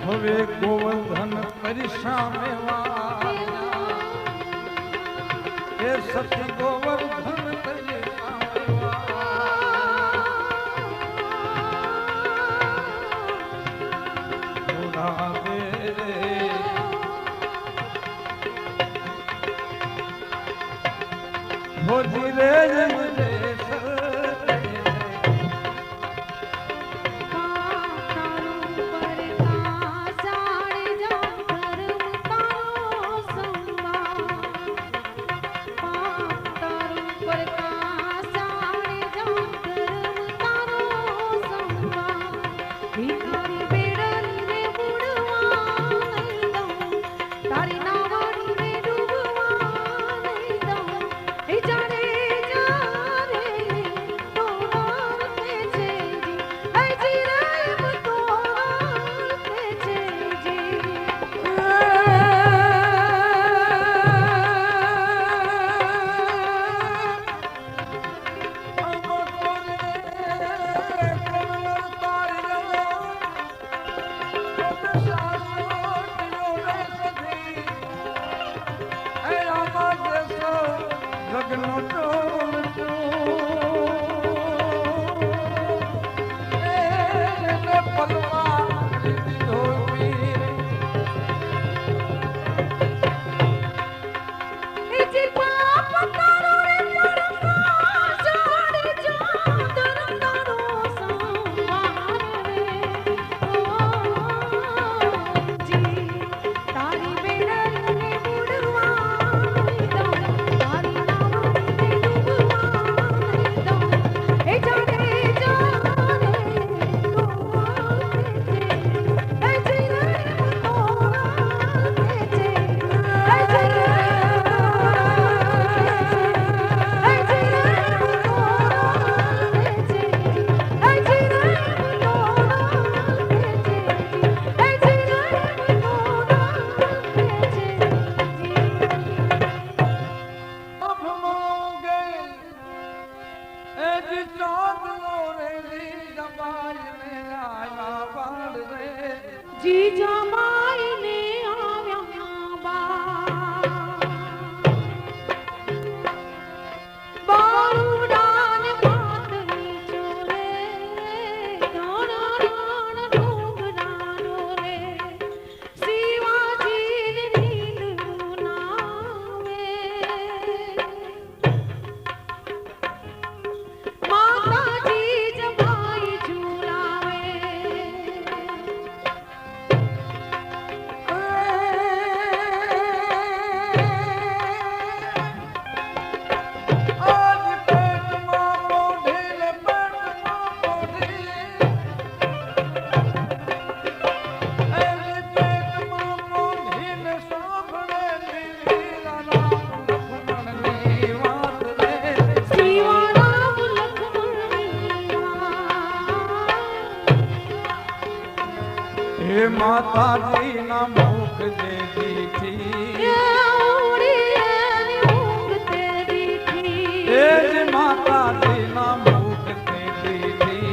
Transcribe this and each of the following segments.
હવે ગોવર્ધન પરિશ્રામે એ સત્ય ગોવર્ધન ભોજી રે મુજે માતાજી ના મુખ જે દીઠી માતાજી ના મુખ તે દીઠી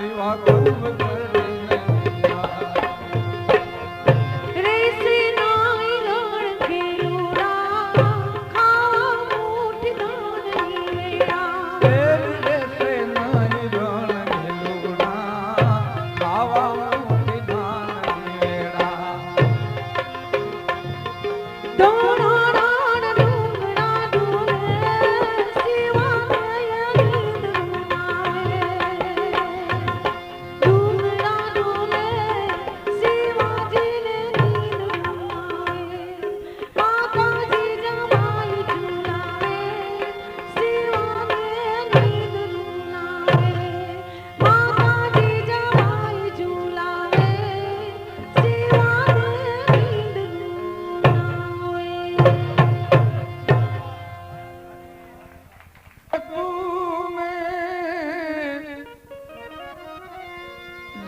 સેવા ખૂબ કરીને રેસે નાઈ રણ ખેલુડા ખાવા મૂઠ દાન વેડા રેસે નાઈ રણ ખેલુડા ખાવા મૂઠ દાન વેડા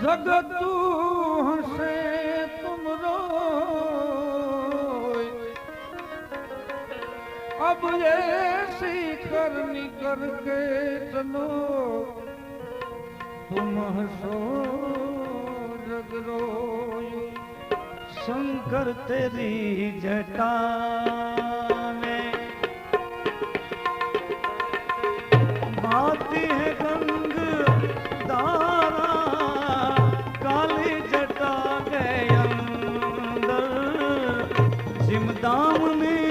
जगत हंसे तुम रोय अब ऐसी करनी करके चलो तुम हंसो जग रोय शंकर तेरी जटा में भाती है गंग दारा काली जटा के अंदर जिमदाम में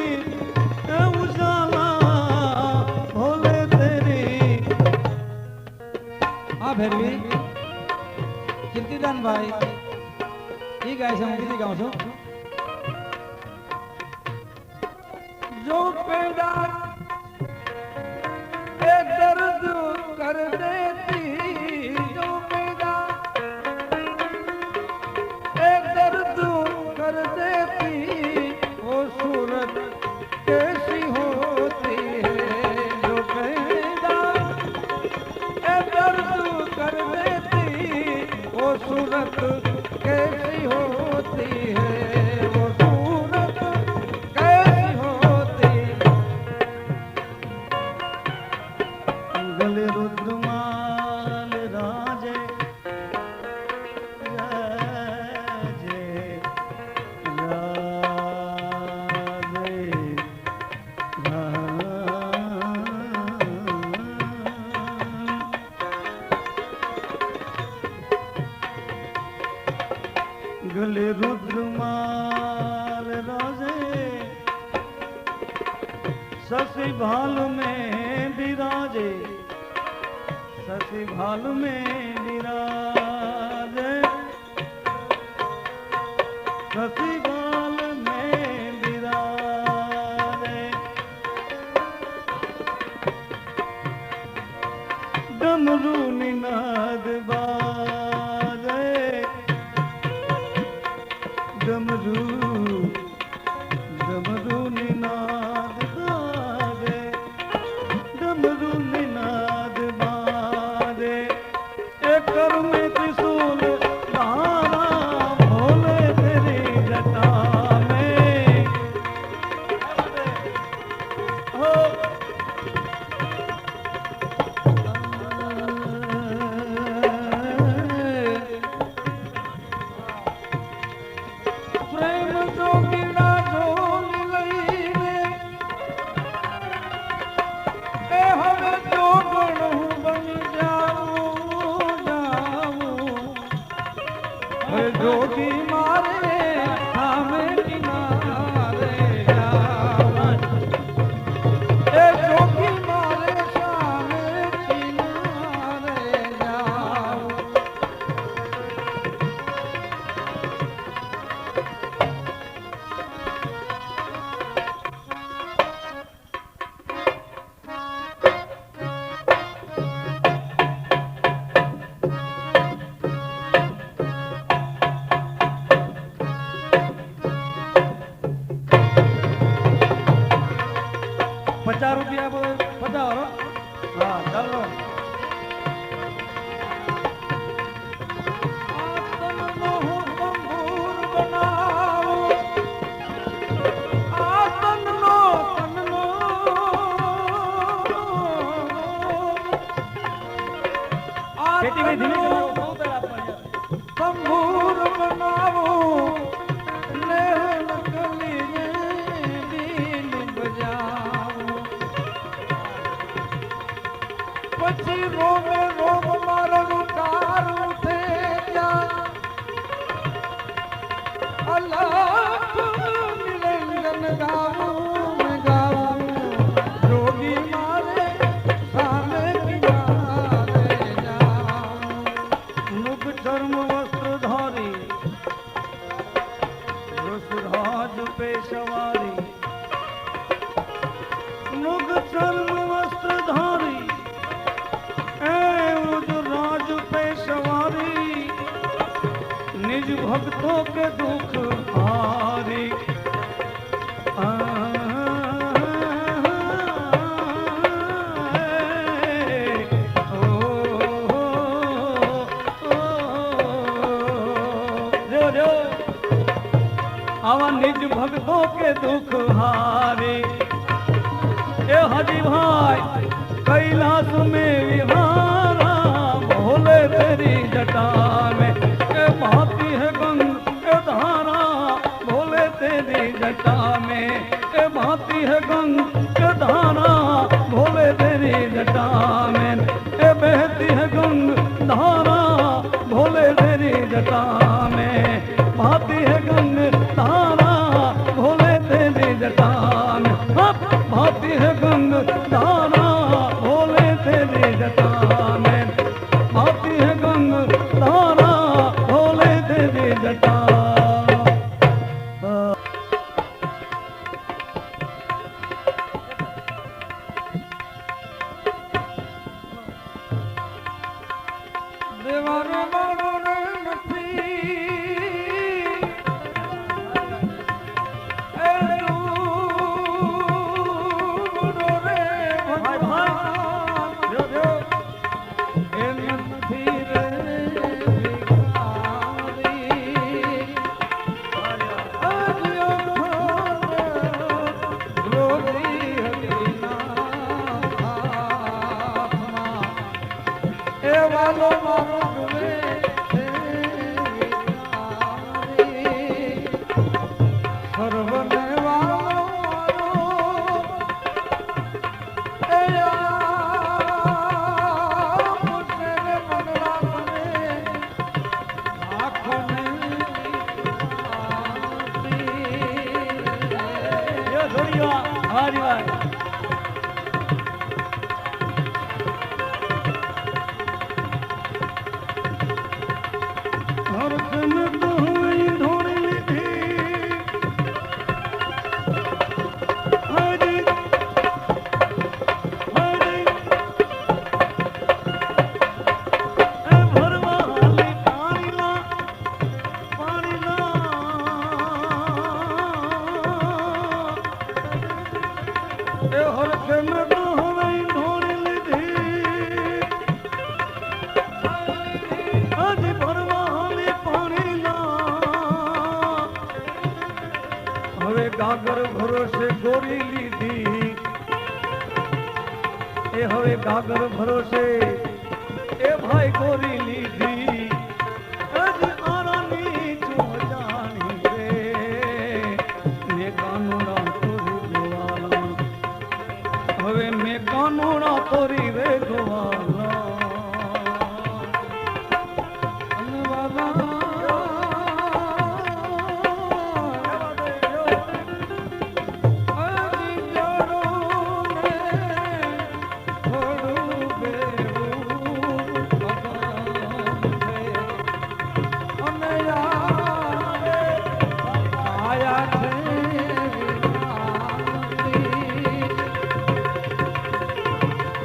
उजाला भोले तेरी। हाँ भैरवी कीर्तिदान भाई ये गाय से हम गाँव छो जो पैदा ए दर्द कर देती जो पैदा ए दर्द कर देती वो सूरत कैसी होती है जो पैदा ए दर्द कर देती वो सूरत कैसी होती है वो सूरत कैसी होती गले रुद्रमाल राजे राजे गले रुद्रमाल राजे शशि भाल में विराजे शशि भाल में विराजे शशि भाल में विराजे डमरू निनाद बाजे डमरू डमरू निनाद बाजे डमरू निनाद बाजे एक कर में त्रिशूल धारा भोले तेरी जटा में हो प्रेम जो गिरा झोल लईने ए हवे जो गणू बन जाऊं जाऊं हे जोगी मारे सामे किनारे जाऊं ए जोगी मारे सामे किनारे जाऊं સંભૂર બનાવું નેહ નકલીને બીન બજાવું પછી રોમે રોમ મારો કાર ઉઠે ત્યાં અલગ નિરંજન ગાવું ગાવું જોગી મારે સામે કિનારે જાઉં મુખ ચર્મ વસ્ત્ર ધારી વસુધાજ પેશવારી મુખ ચર્મ વસ્ત્ર ધારી राज पेशवारी निज भक्तों के दुख हारी आवा निज भक्तों के दुख हारे ए हजी भाई कैलाश में विहारा भोले तेरी जटा में ए बहती है गंग ए धारा भोले तेरी जटा में ए बहती है गंग ए धारा भोले तेरी जटा में ए बहती है गंग धारा भोले तेरी जटा में बहती है गंग धारा भोले तेरी जटा में बहती है गंग धारा भोले तेरी जटा में बहती है गंग धारा भोले तेरी जटा દેવાને મારો રે નથી એ દૂરો રે ભગવાન એ નથી રે ભિખારી રોગી હકીના હાથમાં એ વાલો મારો જુએ છે વિચારી સર્વને વાલો મારો એ પુત્રે મંગળા મને આંખોને હારી વાત હરદમ તો હઈ ઢોળી લીધી હાજી હાજી એ ભરવા હાલી પાણીના એ હરદમ તો હઈ ઢોળી લીધી હાજી હવે ગાગર ભરોસે ગોરી લીધી એ હવે ગાગર ભરોસે એ ભાઈ ગોરી લીધી આજ આરાની ચોજાની રે ને કાનોડા તોરી ગોવાલા હવે મેં કાનોડા તોરી રે ગોવાલા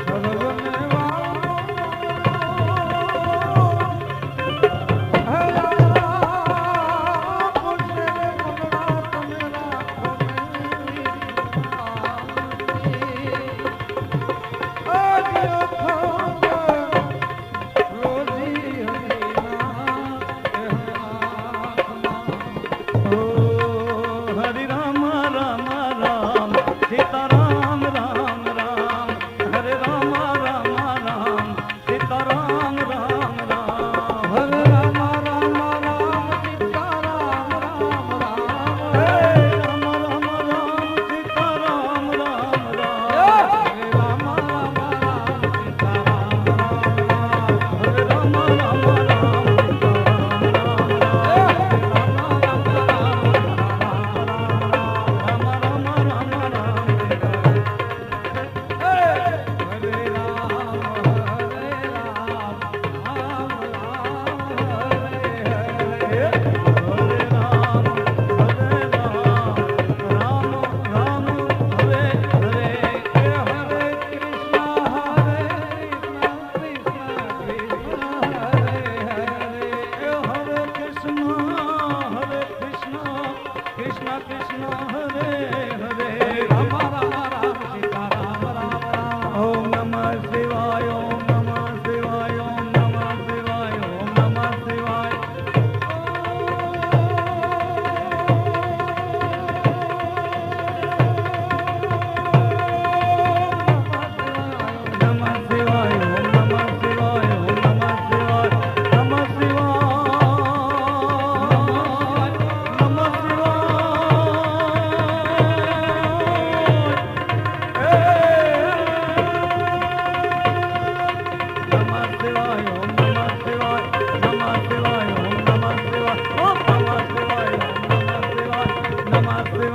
સર્વને વાળો शिवाय ओम नमः शिवाय नमः शिवाय ओम नमः शिवाय ओम नमः शिवाय ओम नमः शिवाय नमः शिवाय